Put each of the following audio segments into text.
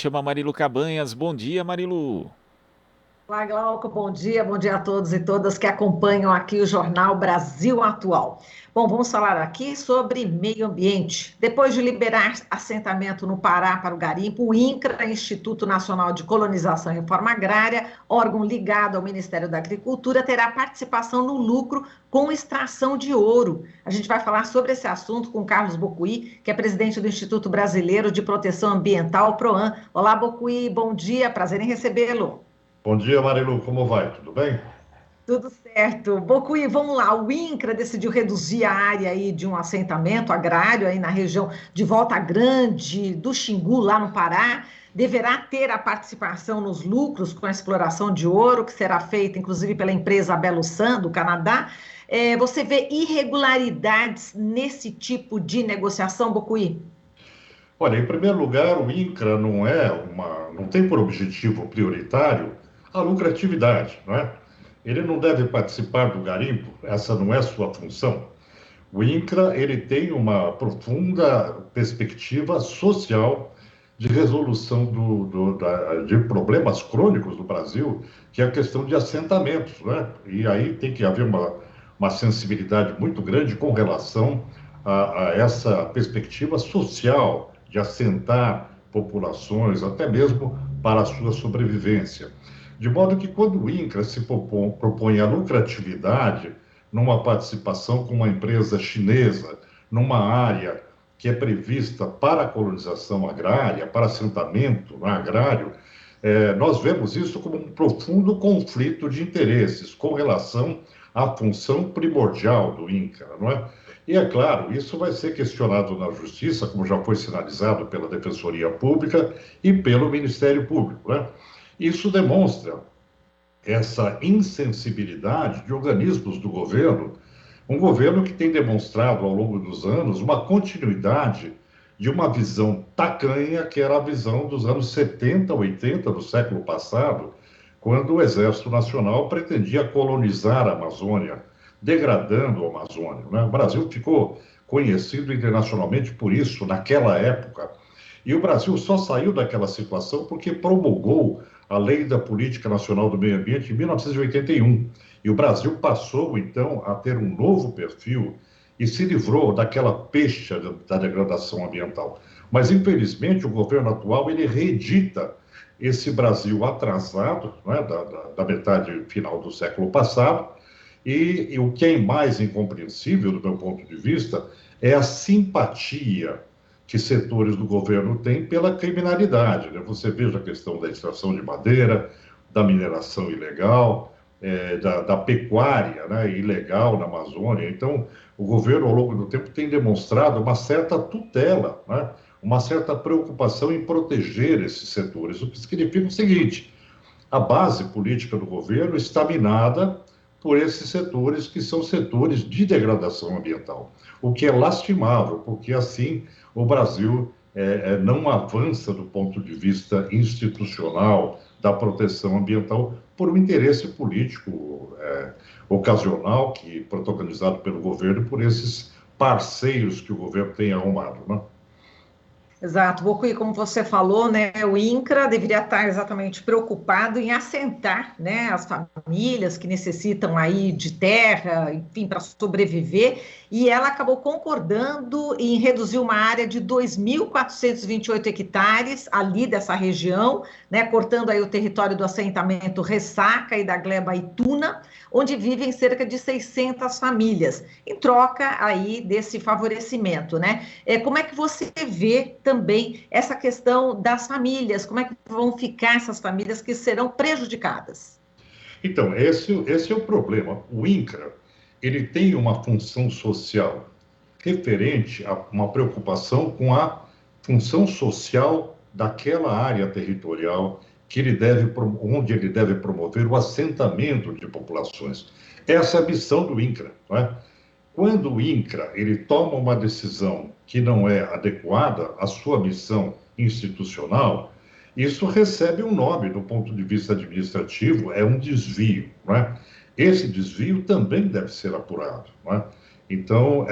chama Marilu Cabanhas. Bom dia, Marilu. Olá, Glauco, bom dia a todos e todas que acompanham aqui o Jornal Brasil Atual. Bom, vamos falar aqui sobre meio ambiente. Depois de liberar assentamento no Pará para o garimpo, o INCRA, Instituto Nacional de Colonização e Reforma Agrária, órgão ligado ao Ministério da Agricultura, terá participação no lucro com extração de ouro. A gente vai falar sobre esse assunto com Carlos Bocuí, que é presidente do Instituto Brasileiro de Proteção Ambiental, PROAN. Olá, Bocuí, bom dia, prazer em recebê-lo. Bom dia, Marilu, como vai? Tudo bem? Tudo certo. Bocuí, vamos lá. O INCRA decidiu reduzir a área aí de um assentamento agrário aí na região de Volta Grande, do Xingu, lá no Pará. Deverá ter a participação nos lucros com a exploração de ouro, que será feita, inclusive, pela empresa Belo San, do Canadá. Você vê irregularidades nesse tipo de negociação, Bocuí? Olha, em primeiro lugar, o INCRA não tem por objetivo prioritário a lucratividade, não é? Ele não deve participar do garimpo, essa não é sua função. O INCRA, ele tem uma profunda perspectiva social de resolução de problemas crônicos do Brasil, que é a questão de assentamentos, né? E aí tem que haver uma sensibilidade muito grande com relação a essa perspectiva social de assentar populações, até mesmo para a sua sobrevivência. De modo que quando o INCRA se propõe a lucratividade numa participação com uma empresa chinesa, numa área que é prevista para a colonização agrária, para assentamento agrário, nós vemos isso como um profundo conflito de interesses com relação à função primordial do INCRA, não é? E é claro, isso vai ser questionado na Justiça, como já foi sinalizado pela Defensoria Pública e pelo Ministério Público, né? Isso demonstra essa insensibilidade de organismos do governo, um governo que tem demonstrado ao longo dos anos uma continuidade de uma visão tacanha, que era a visão dos anos 70, 80 do século passado, quando o Exército Nacional pretendia colonizar a Amazônia, degradando a Amazônia, né? O Brasil ficou conhecido internacionalmente por isso naquela época. E o Brasil só saiu daquela situação porque promulgou a Lei da Política Nacional do Meio Ambiente em 1981. E o Brasil passou, então, a ter um novo perfil e se livrou daquela pecha da degradação ambiental. Mas, infelizmente, o governo atual, ele reedita esse Brasil atrasado, né, da metade final do século passado, e o que é mais incompreensível, do meu ponto de vista, é a simpatia que setores do governo têm pela criminalidade, né? Você veja a questão da extração de madeira, da mineração ilegal, da pecuária, né, ilegal na Amazônia. Então, o governo, ao longo do tempo, tem demonstrado uma certa tutela, né, uma certa preocupação em proteger esses setores, o que significa o seguinte: a base política do governo está minada por esses setores que são setores de degradação ambiental, o que é lastimável, porque assim o Brasil não avança do ponto de vista institucional da proteção ambiental por um interesse político ocasional, protagonizado pelo governo, por esses parceiros que o governo tem arrumado, né? Exato, Bocuí, como você falou, né, o INCRA deveria estar exatamente preocupado em assentar, né, as famílias que necessitam aí de terra, enfim, para sobreviver, e ela acabou concordando em reduzir uma área de 2.428 hectares ali dessa região, né, cortando aí o território do assentamento Ressaca e da Gleba Ituna, onde vivem cerca de 600 famílias, em troca aí desse favorecimento, né? Como é que você vê também essa questão das famílias? Como é que vão ficar essas famílias que serão prejudicadas? Então, esse é o problema. O INCRA, ele tem uma função social referente a uma preocupação com a função social daquela área territorial onde ele deve promover o assentamento de populações. Essa é a missão do INCRA, não é? Quando o INCRA ele toma uma decisão que não é adequada à sua missão institucional, isso recebe um nome do ponto de vista administrativo, é um desvio, não é? Esse desvio também deve ser apurado, não é? Então,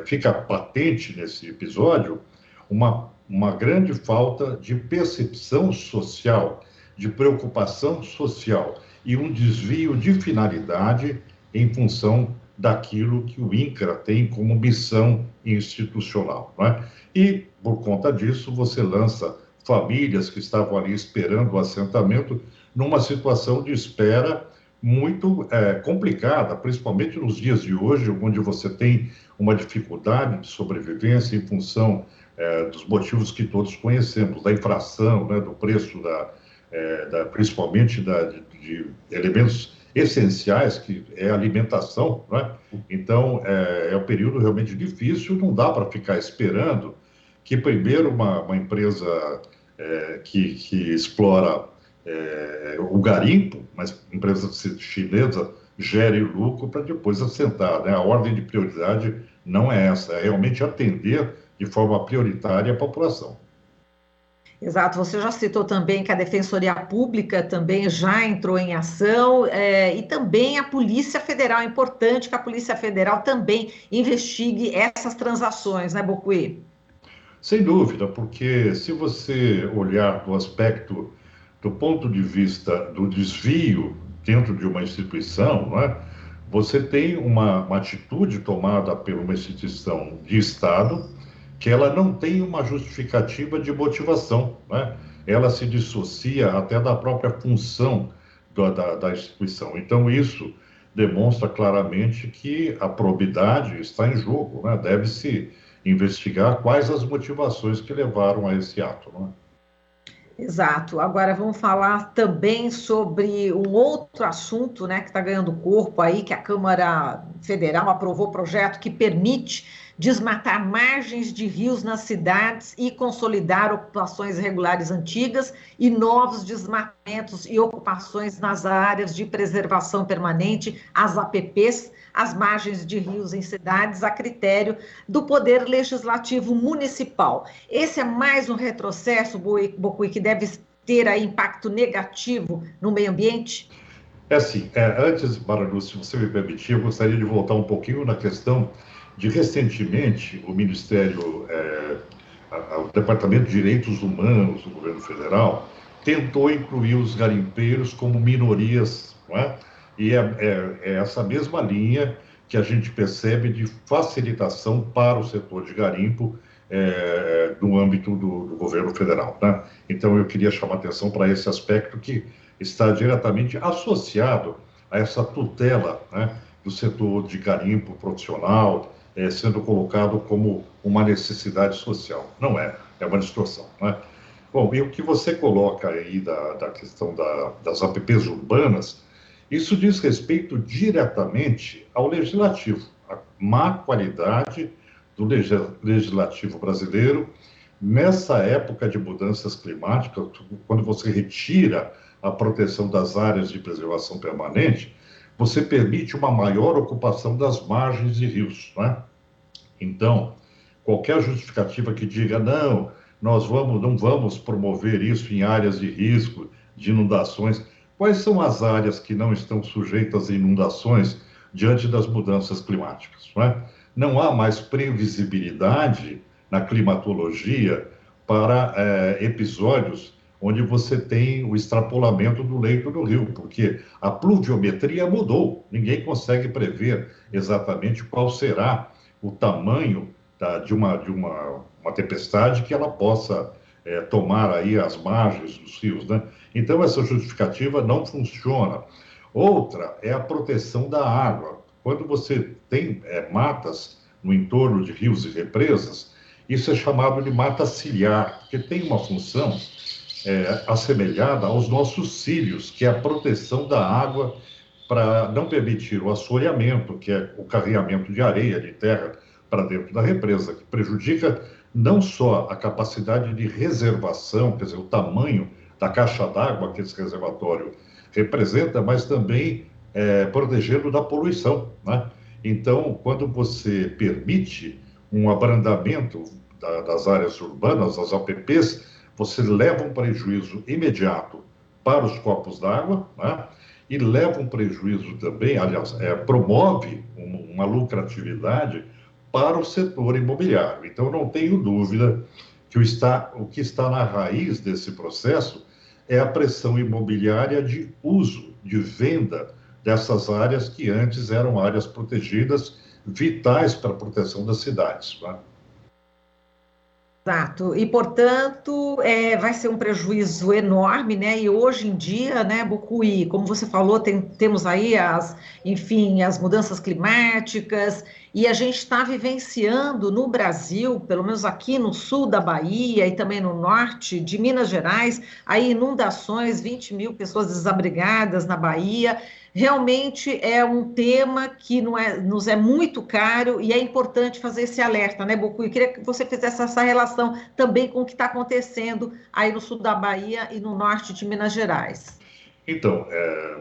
fica patente nesse episódio uma uma grande falta de percepção social, de preocupação social e um desvio de finalidade em função daquilo que o INCRA tem como missão institucional, não é? E, por conta disso, você lança famílias que estavam ali esperando o assentamento numa situação de espera muito complicada, principalmente nos dias de hoje, onde você tem uma dificuldade de sobrevivência em função dos motivos que todos conhecemos, da inflação, né, do preço, principalmente de elementos essenciais, que é a alimentação, né? Então, é um período realmente difícil, não dá para ficar esperando que primeiro uma empresa que explora o garimpo, mas empresa chinesa, gere lucro para depois assentar, né? A ordem de prioridade não é essa, é realmente atender de forma prioritária a população. Exato, você já citou também que a Defensoria Pública também já entrou em ação, e também a Polícia Federal. É importante que a Polícia Federal também investigue essas transações, né, Bocuí? Sem dúvida, porque se você olhar do ponto de vista do desvio dentro de uma instituição, não é? Você tem uma atitude tomada por uma instituição de Estado que ela não tem uma justificativa de motivação, né? Ela se dissocia até da própria função da instituição. Então, isso demonstra claramente que a probidade está em jogo, né? Deve-se investigar quais as motivações que levaram a esse ato, né? Exato. Agora vamos falar também sobre um outro assunto, né, que está ganhando corpo aí, que a Câmara Federal aprovou projeto que permite desmatar margens de rios nas cidades e consolidar ocupações irregulares antigas e novos desmatamentos e ocupações nas áreas de preservação permanente, as APPs, as margens de rios em cidades, a critério do Poder Legislativo Municipal. Esse é mais um retrocesso, Bocuí, que deve ter aí impacto negativo no meio ambiente? É assim, antes, Maralu, se você me permitir, eu gostaria de voltar um pouquinho na questão de, recentemente, o Ministério, o Departamento de Direitos Humanos do Governo Federal tentou incluir os garimpeiros como minorias, não é? E é essa mesma linha que a gente percebe de facilitação para o setor de garimpo no âmbito do governo federal, né? Então, eu queria chamar atenção para esse aspecto que está diretamente associado a essa tutela, né, do setor de garimpo profissional, sendo colocado como uma necessidade social. Não é, é uma distorção, né? Bom, e o que você coloca aí da questão das APPs urbanas, isso diz respeito diretamente ao legislativo, a má qualidade do legislativo brasileiro nessa época de mudanças climáticas, quando você retira a proteção das áreas de preservação permanente, você permite uma maior ocupação das margens de rios, né? Então, qualquer justificativa que diga, não, não vamos promover isso em áreas de risco, de inundações. Quais são as áreas que não estão sujeitas a inundações diante das mudanças climáticas, não é? Não há mais previsibilidade na climatologia para episódios onde você tem o extrapolamento do leito do rio, porque a pluviometria mudou, ninguém consegue prever exatamente qual será o tamanho de uma tempestade que ela possa tomar aí as margens dos rios, né? Então, essa justificativa não funciona. Outra é a proteção da água. Quando você tem matas no entorno de rios e represas, isso é chamado de mata ciliar, porque tem uma função assemelhada aos nossos cílios, que é a proteção da água para não permitir o assoreamento, que é o carregamento de areia, de terra, para dentro da represa, que prejudica não só a capacidade de reservação, quer dizer, o tamanho da caixa d'água que esse reservatório representa, mas também protegendo da poluição, né? Então, quando você permite um abrandamento das áreas urbanas, das APPs, você leva um prejuízo imediato para os corpos d'água, né? E leva um prejuízo também, aliás, promove uma lucratividade para o setor imobiliário. Então, não tenho dúvida o que está na raiz desse processo é a pressão imobiliária de uso, de venda dessas áreas que antes eram áreas protegidas, vitais para a proteção das cidades, né? Exato, e portanto vai ser um prejuízo enorme, né? E hoje em dia, né, Bucuí, como você falou, temos aí enfim, as mudanças climáticas, e a gente está vivenciando no Brasil, pelo menos aqui no sul da Bahia e também no norte de Minas Gerais, aí inundações, 20 mil pessoas desabrigadas na Bahia. Realmente é um tema que nos é muito caro e é importante fazer esse alerta, né, Bocu? Eu queria que você fizesse essa relação também com o que está acontecendo aí no sul da Bahia e no norte de Minas Gerais. Então,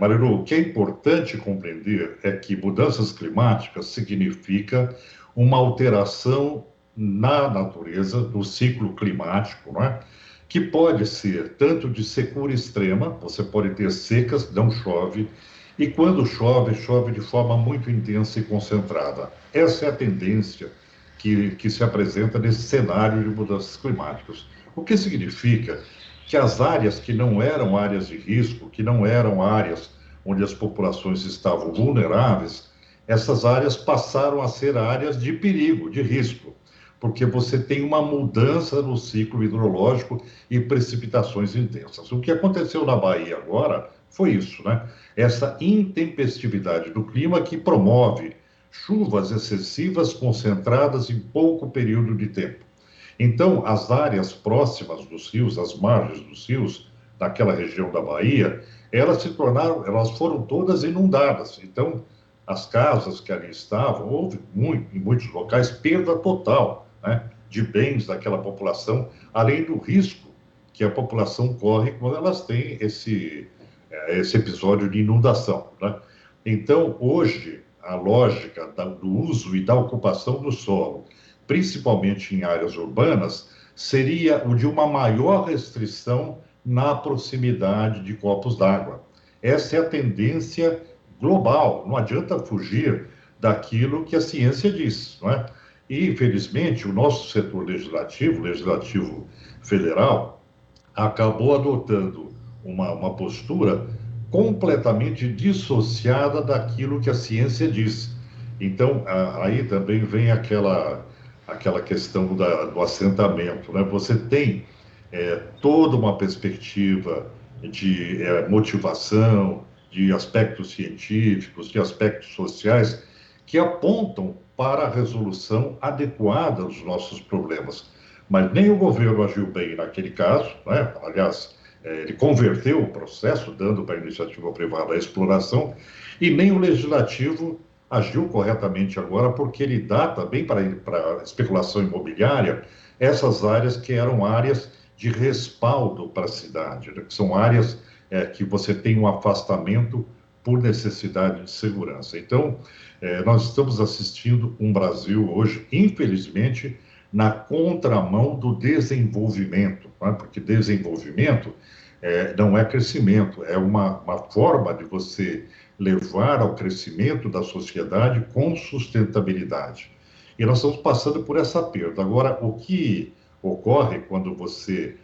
Marilu, o que é importante compreender é que mudanças climáticas significa uma alteração na natureza, do ciclo climático, não é? Que pode ser tanto de secura extrema, você pode ter secas, não chove, e quando chove, chove de forma muito intensa e concentrada. Essa é a tendência que se apresenta nesse cenário de mudanças climáticas. O que significa que as áreas que não eram áreas de risco, que não eram áreas onde as populações estavam vulneráveis, essas áreas passaram a ser áreas de perigo, de risco, porque você tem uma mudança no ciclo hidrológico e precipitações intensas. O que aconteceu na Bahia agora foi isso, né? Essa intempestividade do clima que promove chuvas excessivas concentradas em pouco período de tempo. Então, as áreas próximas dos rios, as margens dos rios, daquela região da Bahia, elas foram todas inundadas. Então, as casas que ali estavam, houve em muitos locais perda total, né, de bens daquela população, além do risco que a população corre quando elas têm esse episódio de inundação, né? Então, hoje, a lógica do uso e da ocupação do solo, principalmente em áreas urbanas, seria o de uma maior restrição na proximidade de corpos d'água. Essa é a tendência global, não adianta fugir daquilo que a ciência diz, não é? E, infelizmente, o nosso setor legislativo federal, acabou adotando uma postura completamente dissociada daquilo que a ciência diz. Então, aí também vem aquela questão do assentamento, né? Você tem toda uma perspectiva de motivação, de aspectos científicos, de aspectos sociais, que apontam para a resolução adequada dos nossos problemas. Mas nem o governo agiu bem naquele caso, né? Aliás, ele converteu o processo, dando para a iniciativa privada a exploração, e nem o legislativo agiu corretamente agora, porque ele dá também para a especulação imobiliária essas áreas que eram áreas de respaldo para a cidade, né? Que são áreas que você tem um afastamento por necessidade de segurança. Então, nós estamos assistindo um Brasil hoje, infelizmente, na contramão do desenvolvimento, né? Porque desenvolvimento não é crescimento, é uma forma de você levar ao crescimento da sociedade com sustentabilidade. E nós estamos passando por essa perda. Agora, o que ocorre quando você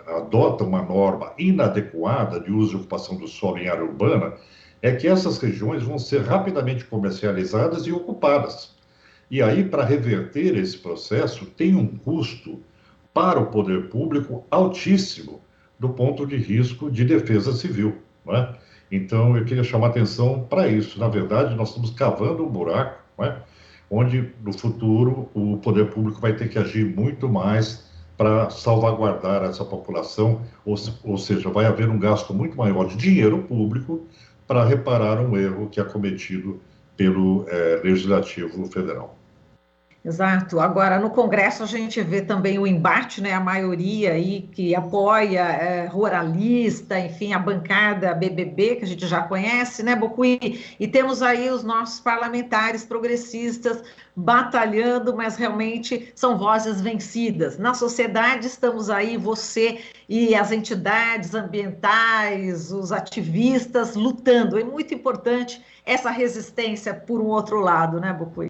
adota uma norma inadequada de uso e ocupação do solo em área urbana é que essas regiões vão ser rapidamente comercializadas e ocupadas. E aí, para reverter esse processo, tem um custo para o poder público altíssimo do ponto de risco de defesa civil, não é? Então, eu queria chamar atenção para isso. Na verdade, nós estamos cavando um buraco, não é? Onde, no futuro, o poder público vai ter que agir muito mais para salvaguardar essa população, ou seja, vai haver um gasto muito maior de dinheiro público para reparar um erro que é cometido pelo Legislativo Federal. Exato. Agora, no Congresso, a gente vê também o embate, né? A maioria aí que apoia ruralista, enfim, a bancada BBB, que a gente já conhece, né, Bocuí? E temos aí os nossos parlamentares progressistas batalhando, mas realmente são vozes vencidas. Na sociedade, estamos aí, você e as entidades ambientais, os ativistas lutando. É muito importante essa resistência por um outro lado, né, Bocuí?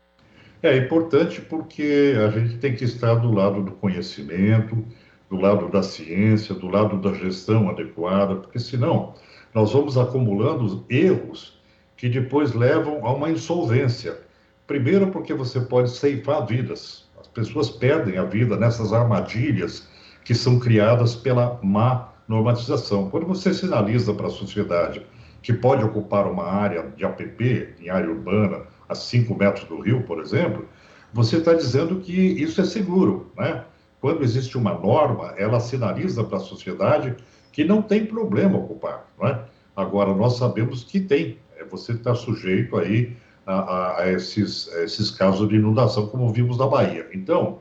É importante porque a gente tem que estar do lado do conhecimento, do lado da ciência, do lado da gestão adequada, porque senão nós vamos acumulando erros que depois levam a uma insolvência. Primeiro, porque você pode ceifar vidas. As pessoas perdem a vida nessas armadilhas que são criadas pela má normatização. Quando você sinaliza para a sociedade que pode ocupar uma área de APP, em área urbana, a 5 metros do rio, por exemplo, você está dizendo que isso é seguro, né? Quando existe uma norma, ela sinaliza para a sociedade que não tem problema ocupar, não é? Agora, nós sabemos que tem. Você está sujeito aí a esses casos de inundação, como vimos na Bahia. Então,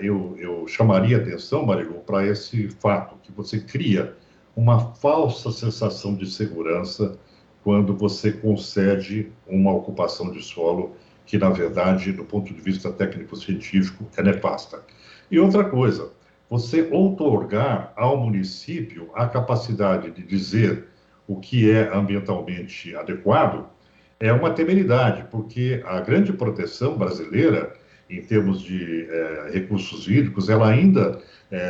eu chamaria atenção, Marilu, para esse fato, que você cria uma falsa sensação de segurança quando você concede uma ocupação de solo que, na verdade, do ponto de vista técnico-científico, é nefasta. E outra coisa, você outorgar ao município a capacidade de dizer o que é ambientalmente adequado é uma temeridade, porque a grande proteção brasileira, em termos de recursos hídricos, ela ainda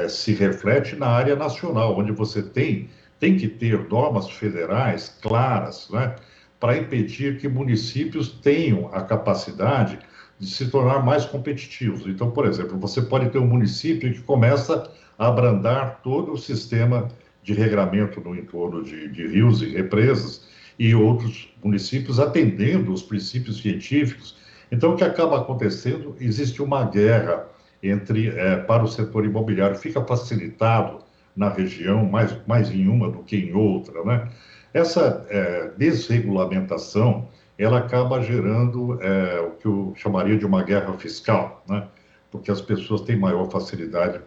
se reflete na área nacional, onde você tem que ter normas federais claras, né, para impedir que municípios tenham a capacidade de se tornar mais competitivos. Então, por exemplo, você pode ter um município que começa a abrandar todo o sistema de regramento no entorno de rios e represas, e outros municípios atendendo os princípios científicos. Então, o que acaba acontecendo? Existe uma guerra para o setor imobiliário, fica facilitado na região, mais em uma do que em outra, né? Essa desregulamentação, ela acaba gerando o que eu chamaria de uma guerra fiscal, né? Porque as pessoas têm maior facilidade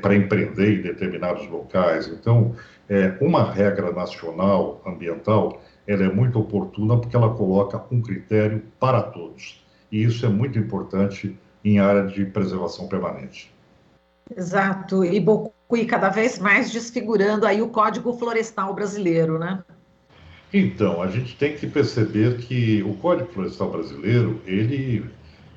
para empreender em determinados locais. Então, uma regra nacional ambiental, ela é muito oportuna porque ela coloca um critério para todos. E isso é muito importante em área de preservação permanente. Exato, e cada vez mais desfigurando aí o Código Florestal brasileiro, né? Então, a gente tem que perceber que o Código Florestal brasileiro, ele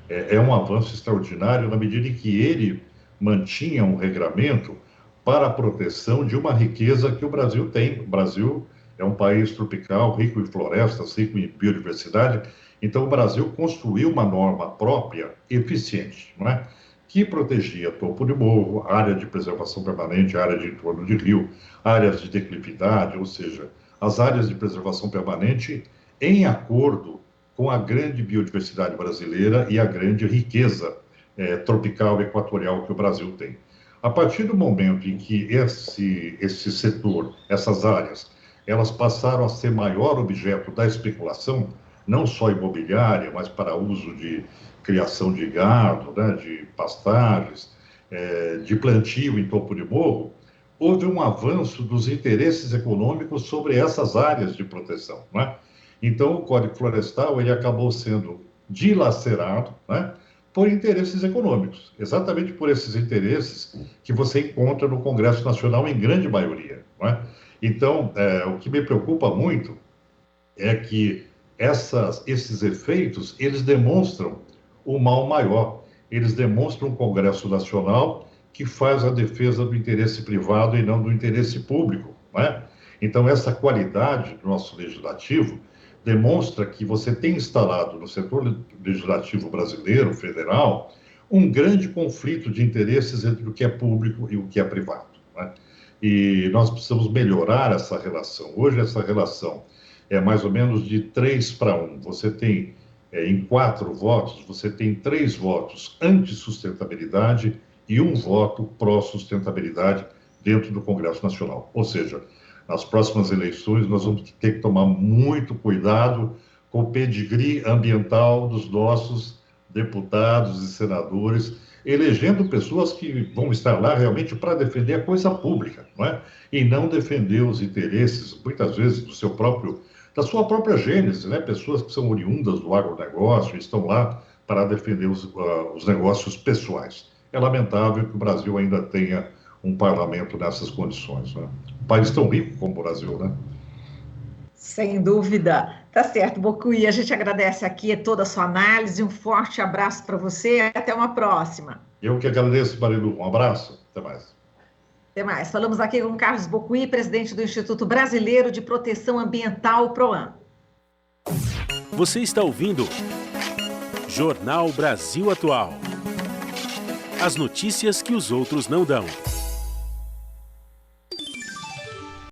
é um avanço extraordinário na medida em que ele mantinha um regramento para a proteção de uma riqueza que o Brasil tem. O Brasil é um país tropical, rico em florestas, rico em biodiversidade. Então, o Brasil construiu uma norma própria, eficiente, não é? Que protegia topo de morro, área de preservação permanente, área de entorno de rio, áreas de declividade, ou seja, as áreas de preservação permanente em acordo com a grande biodiversidade brasileira e a grande riqueza tropical e equatorial que o Brasil tem. A partir do momento em que esse setor, essas áreas, elas passaram a ser maior objeto da especulação, não só imobiliária, mas para uso de criação de gado, né, de pastagens, de plantio em topo de morro, houve um avanço dos interesses econômicos sobre essas áreas de proteção, né? Então, o Código Florestal ele acabou sendo dilacerado, né, por interesses econômicos, exatamente por esses interesses que você encontra no Congresso Nacional em grande maioria, né? Então, o que me preocupa muito é que esses efeitos, eles demonstram o mal maior, eles demonstram um Congresso Nacional que faz a defesa do interesse privado e não do interesse público, né? Então, essa qualidade do nosso legislativo demonstra que você tem instalado no setor legislativo brasileiro, federal, um grande conflito de interesses entre o que é público e o que é privado, né? E nós precisamos melhorar essa relação. Hoje, essa relação é mais ou menos de 3-1. Você tem, em 4 votos, você tem 3 votos anti-sustentabilidade e 1 voto pró-sustentabilidade dentro do Congresso Nacional. Ou seja, nas próximas eleições, nós vamos ter que tomar muito cuidado com o pedigree ambiental dos nossos deputados e senadores, elegendo pessoas que vão estar lá realmente para defender a coisa pública, não é? E não defender os interesses, muitas vezes, da sua própria gênese, né? Pessoas que são oriundas do agronegócio, estão lá para defender os negócios pessoais. É lamentável que o Brasil ainda tenha um parlamento nessas condições, né? Um país tão rico como o Brasil, né? Sem dúvida. Tá certo, Bocuí. A gente agradece aqui toda a sua análise. Um forte abraço para você. Até uma próxima. Eu que agradeço, Marilu. Um abraço. Até mais. Até mais. Falamos aqui com Carlos Bocuí, presidente do Instituto Brasileiro de Proteção Ambiental, PROAM. Você está ouvindo Jornal Brasil Atual. As notícias que os outros não dão.